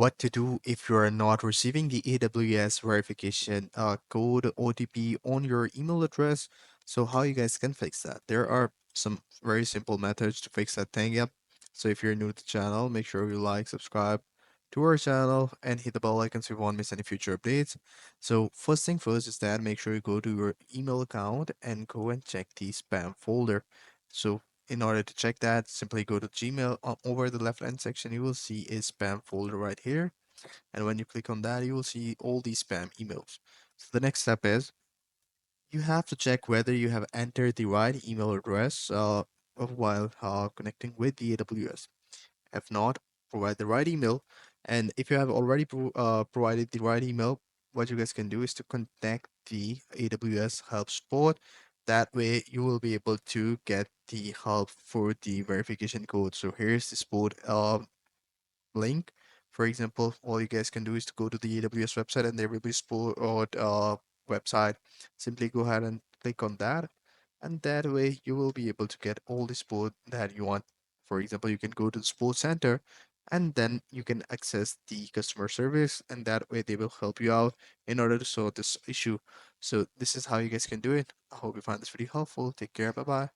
what to do if you are not receiving the AWS verification code OTP on your email address. So how you guys can fix that? There are some very simple methods to fix that thing. Yep. So if you're new to the channel, make sure you like, subscribe to our channel, and hit the bell icon so you won't miss any future updates. So first thing first is that make sure you go to your email account and go and check the spam folder. So in order to check that, simply go to Gmail. Over the left hand section, you will see a spam folder right here. And when you click on that, you will see all these spam emails. So the next step is you have to check whether you have entered the right email address while connecting with the AWS. If not, provide the right email. And if you have already provided the right email, what you guys can do is to contact the AWS help support. That way, you will be able to get the help for the verification code. So here's the support link. For example, all you guys can do is to go to the AWS website, and there will be support website. Simply go ahead and click on that, and that way you will be able to get all the support that you want. For example, you can go to the support center, and then you can access the customer service, and that way they will help you out in order to solve this issue. So this is how you guys can do it. I hope you find this video helpful. Take care. Bye bye.